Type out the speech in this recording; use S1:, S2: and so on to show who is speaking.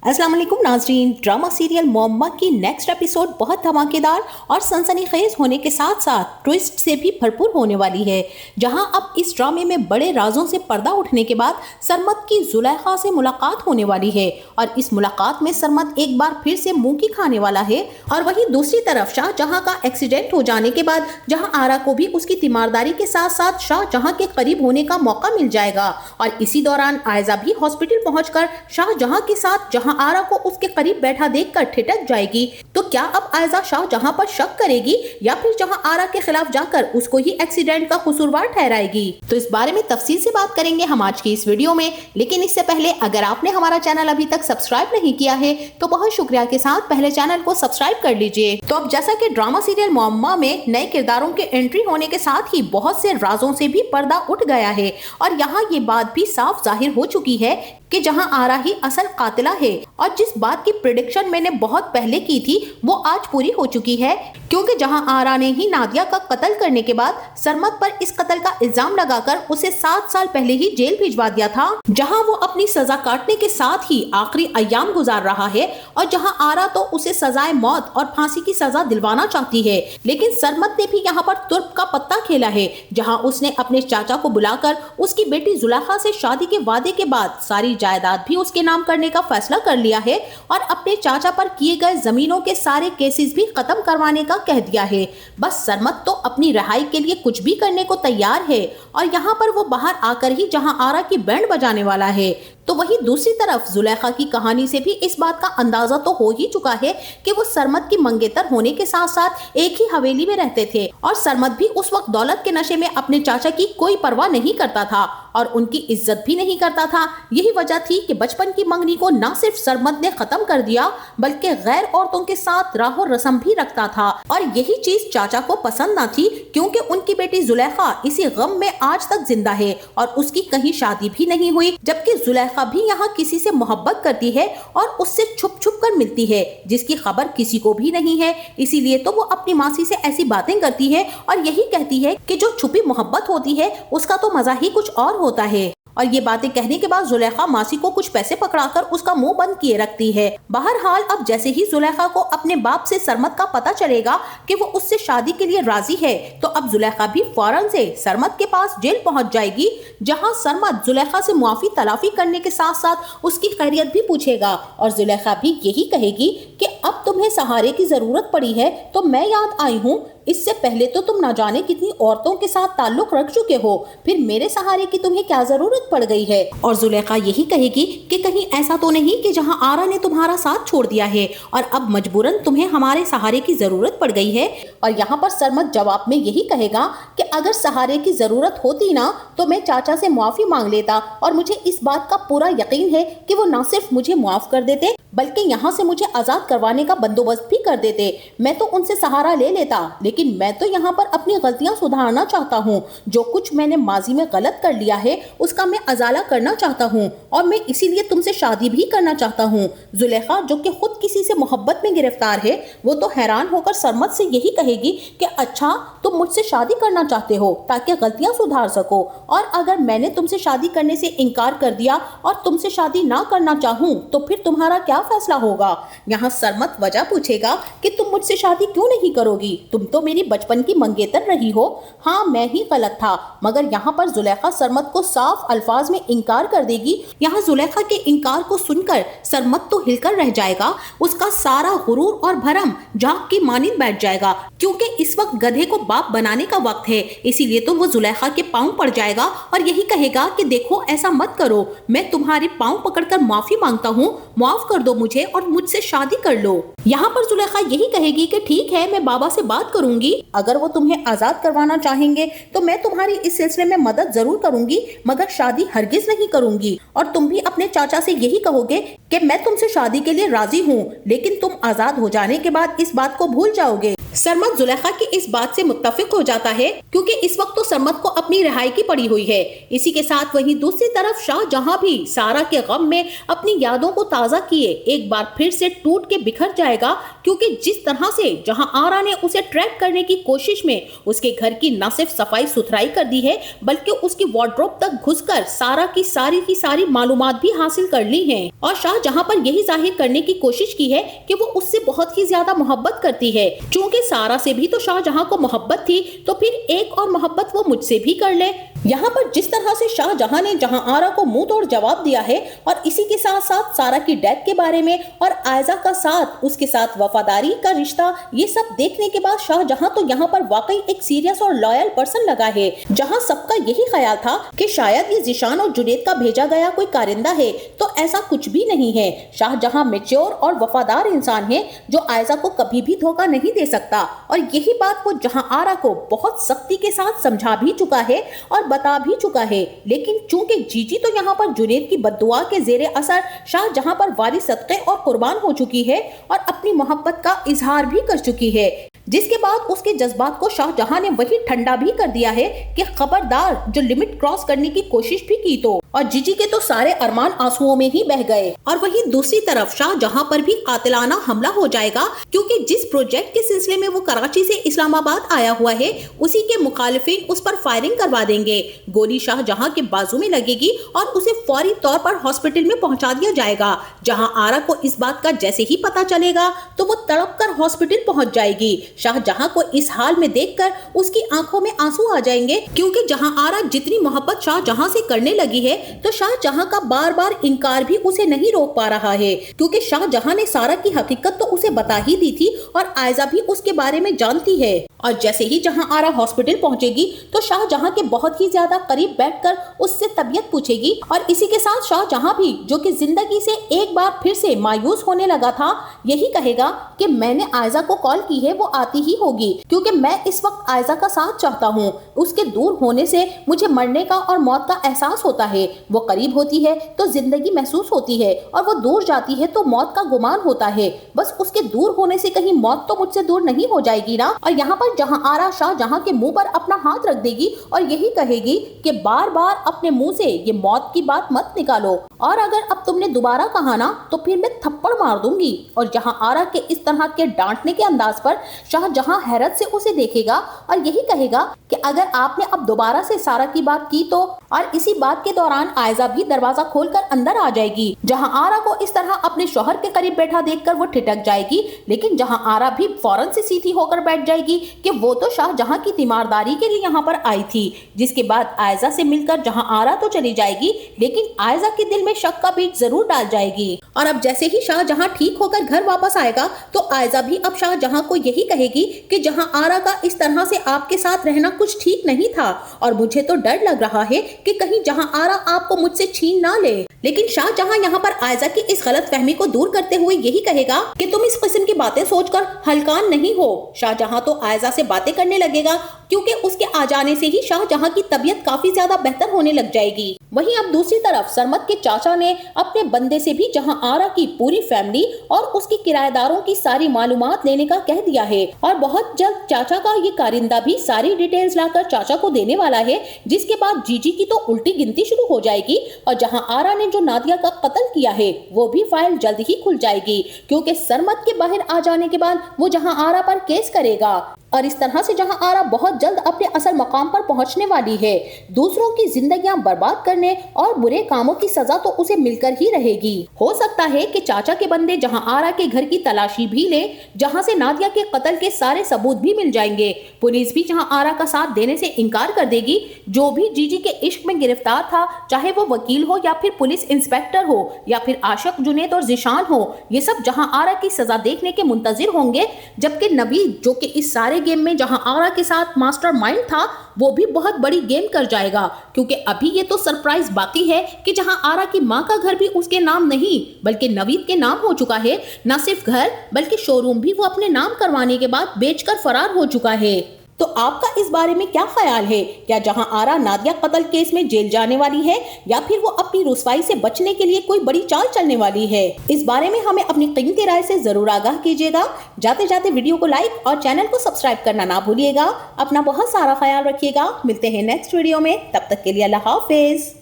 S1: अस्सलाम वालेकुम नाज़रीन। ड्रामा सीरियल मोहम्मा की नेक्स्ट एपिसोड बहुत धमाकेदार और सनसनीखेज होने के साथ साथ ट्विस्ट से भी भरपूर होने वाली है, जहां अब इस ड्रामे में बड़े राजों से पर्दा उठने के बाद सरमद की जुलेखा से मुलाकात होने वाली है और इस मुलाकात में सरमद एक बार फिर से मुंह की खाने वाला है। और वहीं दूसरी तरफ शाहजहां का एक्सीडेंट हो जाने के बाद जहां आरा को भी उसकी तीमारदारी के साथ साथ शाहजहां के करीब होने का मौका मिल जाएगा और इसी दौरान आयजा भी हॉस्पिटल पहुंचकर शाहजहां के साथ जहां आरा को उसके करीब बैठा देखकर ठिठक जाएगी। तो क्या अब आयजा शाहजहां पर शक करेगी या फिर जहां आरा के खिलाफ जाकर उसको ही एक्सीडेंट का कसूरवार ठहराएगी? तो इस बारे में तफसील से बात करेंगे हम आज की इस वीडियो में। लेकिन इससे पहले अगर आपने हमारा चैनल अभी तक सब्सक्राइब नहीं किया है तो बहुत शुक्रिया के साथ पहले चैनल को सब्सक्राइब कर लीजिए। तो अब जैसा कि ड्रामा सीरियल मोहम्मा में नए किरदारों के एंट्री होने के साथ ही बहुत से राजों से भी पर्दा उठ गया है और यहाँ ये बात भी साफ जाहिर हो चुकी है कि जहां आरा ही असल कातिला है और जिस बात की प्रेडिक्शन मैंने बहुत पहले की थी वो आज पूरी हो चुकी है, क्योंकि जहां आरा ने ही नादिया का कत्ल करने के बाद सरमद पर इस कत्ल का इल्जाम लगाकर उसे 7 साल पहले ही जेल भिजवा दिया था, जहां वो अपनी सजा काटने के साथ ही आखिरी अय्याम गुजार रहा है और जहां आरा तो उसे सजाए मौत और फांसी की सजा दिलवाना चाहती है। लेकिन सरमद ने भी यहाँ पर तुर्क का पत्ता खेला है, जहाँ उसने अपने चाचा को बुलाकर उसकी बेटी जुलेखा से शादी के वादे के बाद सारी जायदाद भी उसके नाम करने का फैसला कर लिया है और अपने चाचा पर किए गए जमीनों के सारे केसेस भी खत्म करवाने का कह दिया है। बस सरमद तो अपनी रिहाई के लिए कुछ भी करने को तैयार है और यहाँ पर वो बाहर आकर ही जहाँ आरा की बैंड बजाने वाला है। तो वहीं दूसरी तरफ जुलेखा की कहानी से भी इस बात का अंदाजा तो हो ही चुका है कि वो सरमद की मंगेतर होने के साथ साथ एक ही हवेली में रहते थे और सरमद भी उस वक्त दौलत के नशे में अपने चाचा की कोई परवाह नहीं करता था और उनकी इज्जत भी नहीं करता था। यही वजह थी कि बचपन की मंगनी को न सिर्फ सरमद ने खत्म कर दिया बल्कि गैर औरतों के साथ राहो रस्म भी रखता था और यही चीज चाचा को पसंद न थी, क्योंकि उनकी बेटी जुलेखा इसी गम में आज तक जिंदा है और उसकी कहीं शादी भी नहीं हुई, जबकि जुलेखा भी यहाँ किसी से मोहब्बत करती है और उससे छुप छुप कर मिलती है, जिसकी खबर किसी को भी नहीं है। इसीलिए तो वो अपनी मासी से ऐसी बातें करती है और यही कहती है कि जो छुपी मोहब्बत होती है उसका तो मजा ही कुछ और होता है। और ये बातें कहने के बाद जुलेखा मासी को कुछ पैसे पकड़ाकर उसका मुंह बंद किए रखती है। बहरहाल अब जैसे ही जुलेखा को अपने बाप से सरमद का पता चलेगा कि वो उससे शादी के लिए राजी है, तो अब जुलेखा भी फौरन से सरमद के पास जेल पहुंच जाएगी, जहां सरमद जुलेखा से मुआफी तलाफी करने के साथ साथ उसकी खैरियत भी पूछेगा और जुलेखा भी यही कहेगी कि अब तुम्हें सहारे की जरूरत पड़ी है तो मैं याद आई हूँ, इससे पहले तो तुम ना जाने कितनी औरतों के साथ ताल्लुक रख चुके हो, फिर मेरे सहारे की तुम्हें क्या जरूरत पड़ गई है। और जुलेखा यही कहेगी कि कहीं ऐसा तो नहीं कि जहां आरा ने तुम्हारा साथ छोड़ दिया है और अब मजबूरन तुम्हें हमारे सहारे की जरूरत पड़ गई है। और यहाँ पर सरमद जवाब में यही कहेगा कि अगर सहारे की जरूरत होती ना तो मैं चाचा से मुआफी मांग लेता और मुझे इस बात का पूरा यकीन है कि वो न सिर्फ मुझे मुआफ कर देते बल्कि यहाँ से मुझे आजाद करवाने का बंदोबस्त भी कर देते। मैं तो उनसे सहारा ले लेता, लेकिन मैं तो यहाँ पर अपनी गलतियां सुधारना चाहता हूँ। जो कुछ मैंने माजी में गलत कर लिया है उसका मैं अजाला करना चाहता हूँ और मैं इसीलिए तुमसे शादी भी करना चाहता हूँ। जुलेखा जो कि खुद किसी से मोहब्बत में गिरफ्तार है, वो तो हैरान होकर सरमद से यही कहेगी कि अच्छा तुम मुझसे शादी करना चाहते हो ताकि गलतियां सुधार सको, और अगर मैंने तुमसे शादी करने से इनकार कर दिया और तुमसे शादी ना करना चाहूँ तो फिर तुम्हारा क्या फैसला होगा। यहाँ सरमद वजह पूछेगा कि तुम मुझसे शादी क्यों नहीं करोगी, तुम तो मेरी बचपन की मंगेतर रही हो। हाँ मैं ही गलत था, मगर यहाँ पर जुलेखा सरमद को साफ अल्फाज में इनकार कर देगी। यहाँ जुलेखा के इनकार को सुनकर सरमद तो हिलकर रह जाएगा, उसका सारा गुरूर और भरम झाग की मानिंद बैठ जाएगा, क्योंकि इस वक्त गधे को बाप बनाने का वक्त है। इसीलिए तो वो जुलेखा के पांव पड़ जाएगा और यही कहेगा कि देखो ऐसा मत करो, मैं तुम्हारे पांव पकड़कर माफी मांगता हूँ, माफ कर दो मुझे और मुझसे शादी कर लो। यहाँ पर जुलेखा यही कहेगी कि ठीक है मैं बाबा से बात करूंगी, अगर वो तुम्हें आजाद करवाना चाहेंगे तो मैं तुम्हारी इस सिलसिले में मदद जरूर करूंगी, मगर शादी हरगिज नहीं करूंगी। और तुम भी अपने चाचा से यही कहोगे कि मैं तुमसे शादी के लिए राजी हूँ, लेकिन तुम आजाद हो जाने के बाद इस बात को भूल जाओगे। सरमद जुलेखा की इस बात से मुत्तफिक हो जाता है क्योंकि इस वक्त तो सरमद को अपनी रिहाई की पड़ी हुई है। इसी के साथ वहीं दूसरी तरफ शाहजहां भी सारा के गम में अपनी यादों को ताज़ा किए एक बार फिर से टूट के बिखर जाएगा, क्योंकि जिस तरह से जहां आरा ने उसे ट्रैप करने की कोशिश में उसके घर की न सिर्फ सफाई सुथराई कर दी है बल्कि उसकी वार्डरोब तक घुसकर सारा की सारी मालूमात भी हासिल कर ली है और शाहजहां पर यही जाहिर करने की कोशिश की है कि वो उससे बहुत ही ज्यादा मोहब्बत करती है। चूंकि सारा से भी तो शाहजहां को मोहब्बत थी तो फिर एक और मोहब्बत वो मुझसे भी कर ले। यहाँ पर जिस तरह से शाहजहां ने जहां आरा को मुंह तोड़ जवाब दिया है और इसी के साथ साथ सारा की डेथ के बारे में और आयजा का साथ उसके साथ वफादारी का रिश्ता, ये सब देखने के बाद शाहजहां तो यहाँ पर वाकई एक सीरियस और लॉयल पर्सन लगा है। जहाँ सबका यही ख्याल था कि शायद ये जिशान और जुनैद का भेजा गया कोई कारिंदा है, तो ऐसा कुछ भी नहीं है। शाहजहां मैच्योर और वफादार इंसान है जो आयजा को कभी भी धोखा नहीं दे सकता और यही बात वो जहां आरा को बहुत सख्ती के साथ समझा भी चुका है और बता भी चुका है। लेकिन चूंकि जीजी तो यहाँ पर जुनैद की बद्दुआ के जेरे असर शाहजहां पर वारी सदक़े और कुर्बान हो चुकी है और अपनी मोहब्बत का इजहार भी कर चुकी है, जिसके बाद उसके जज्बात को शाहजहां ने वही ठंडा भी कर दिया है कि खबरदार जो लिमिट क्रॉस करने की कोशिश भी की तो। और जीजी के तो सारे अरमान आंसुओं में ही बह गए। और वहीं दूसरी तरफ शाहजहां पर भी कातिलाना हमला हो जाएगा, क्योंकि जिस प्रोजेक्ट के सिलसिले में वो कराची से इस्लामाबाद आया हुआ है उसी के मुखालिफिन उस पर फायरिंग करवा देंगे। गोली शाहजहां के बाजू में लगेगी और उसे फौरी तौर पर हॉस्पिटल में पहुंचा दिया जाएगा। जहां आरा को इस बात का जैसे ही पता चलेगा तो वो तड़प कर हॉस्पिटल पहुंच जाएगी। शाहजहां को इस हाल में देखकर उसकी आंखों में आंसू आ जाएंगे, क्योंकि जहां आरा जितनी मोहब्बत शाहजहां से करने लगी है तो शाहजहां का बार बार इनकार भी उसे नहीं रोक पा रहा है, क्योंकि शाहजहां ने सारा की हकीकत तो उसे बता ही दी थी और आयजा भी उसके बारे में जानती है। और जैसे ही जहां आरा हॉस्पिटल पहुंचेगी तो शाहजहां के बहुत ही ज्यादा करीब बैठकर उससे तबीयत पूछेगी और इसी के साथ शाहजहां भी, जो कि जिंदगी से एक बार फिर से मायूस होने लगा था, यही कहेगा कि मैंने आयजा को कॉल की है, वो आती ही होगी, क्योंकि मैं इस वक्त आयजा का साथ चाहता हूँ। उसके दूर होने से मुझे मरने का और मौत का एहसास होता है। वो करीब होती है तो जिंदगी महसूस होती है और वो दूर जाती है तो मौत का गुमान होता है। बस उसके दूर होने से कहीं मौत तो मुझसे दूर नहीं हो जाएगी ना। और यहाँ पर जहां आरा शाहजहां के मुंह पर अपना हाथ रख देगी और यही कहेगी कि बार बार अपने मुंह से ये मौत की बात मत निकालो, और अगर अब तुमने दोबारा कहा ना तो फिर मैं थप्पड़ मार दूंगी। और जहां आरा के इस तरह के डांटने के अंदाज पर शाहजहां हैरत से उसे देखेगा और यही कहेगा कि अगर आपने अब दोबारा से सारा की बात की तो। और इसी बात के दौरान आयजा भी दरवाजा खोलकर अंदर आ जाएगी। जहां आरा को इस तरह अपने शौहर के करीब बैठा देखकर वो ठिठक जाएगी, लेकिन जहां आरा भी फौरन से सीधी होकर बैठ जाएगी कि वो तो शाहजहां की तीमारदारी के लिए यहाँ पर आई थी। जिसके बाद आयजा से मिलकर जहां आरा तो चली जाएगी, लेकिन आयजा के दिल में शक का बीज जरूर डाल जाएगी। और अब जैसे ही शाहजहां ठीक होकर घर वापस आएगा तो आयजा भी अब शाहजहां को यही कहेगी कि जहां आरा का इस तरह से आपके साथ रहना कुछ ठीक नहीं था और मुझे तो डर लग रहा है कि कहीं जहां आरा आपको मुझसे छीन ना ले। लेकिन शाहजहां यहाँ पर आयजा की इस गलत फहमी को दूर करते हुए यही कहेगा कि तुम इस किस्म की बातें सोचकर हलकान नहीं हो। शाहजहां तो आयजा से बातें करने लगेगा, क्योंकि उसके आ जाने से ही शाहजहां की तबीयत काफी ज्यादा बेहतर होने लग जाएगी। वहीं अब दूसरी तरफ सरमद के चाचा ने अपने बंदे से भी जहां आरा की पूरी फैमिली और उसके किराएदारों की सारी मालूमात लेने का कह दिया है और बहुत जल्द चाचा का ये कारिंदा भी सारी डिटेल्स लाकर चाचा को देने वाला है। जिसके बाद जीजी की तो उल्टी गिनती शुरू हो जाएगी और जहां आरा ने जो नादिया का कत्ल किया है वो भी फाइल जल्द ही खुल जाएगी, क्योंकि सरमद के बाहर आ जाने के बाद वो जहां आरा पर केस करेगा। और इस तरह से जहां आरा बहुत जल्द अपने असल मकाम पर पहुंचने वाली है। दूसरों की जिंदगियां बर्बाद करने और बुरे कामों की सजा तो उसे मिलकर ही रहेगी। हो सकता है कि चाचा के बंदे जहां आरा के घर की तलाशी भी ले, जहां से नादिया के कत्ल के सारे सबूत भी मिल जाएंगे। पुलिस भी जहां आरा का साथ देने से इनकार कर देगी। जो भी जीजी के इश्क में गिरफ्तार था, चाहे वो वकील हो या फिर पुलिस इंस्पेक्टर हो या फिर आशिक जुनैद और जिशान हो, ये सब जहां आरा की सजा देखने के मुंतजिर होंगे। जबकि नवीद, जो कि इस सारे गेम में जहां आरा के साथ मास्टर माइंड था, वो भी बहुत बड़ी गेम कर जाएगा, क्योंकि अभी ये तो सरप्राइज बाकी है कि जहां आरा की मां का घर भी उसके नाम नहीं बल्कि नवीद के नाम हो चुका है। न सिर्फ घर बल्कि शोरूम भी वो अपने नाम करवाने के बाद बेचकर फरार हो चुका है। تو آپ کا اس بارے میں کیا خیال ہے؟ کیا جہاں آرا نادیہ قتل کیس میں جیل جانے والی ہے یا پھر وہ اپنی رسوائی سے بچنے کے لیے کوئی بڑی چال چلنے والی ہے؟ اس بارے میں ہمیں اپنی قیمتی رائے سے ضرور آگاہ کیجیے گا۔ جاتے جاتے ویڈیو کو لائک اور چینل کو سبسکرائب کرنا نہ بھولیے گا۔ اپنا بہت سارا خیال رکھیے گا۔ ملتے ہیں نیکسٹ ویڈیو میں، تب تک کے لیے اللہ حافظ۔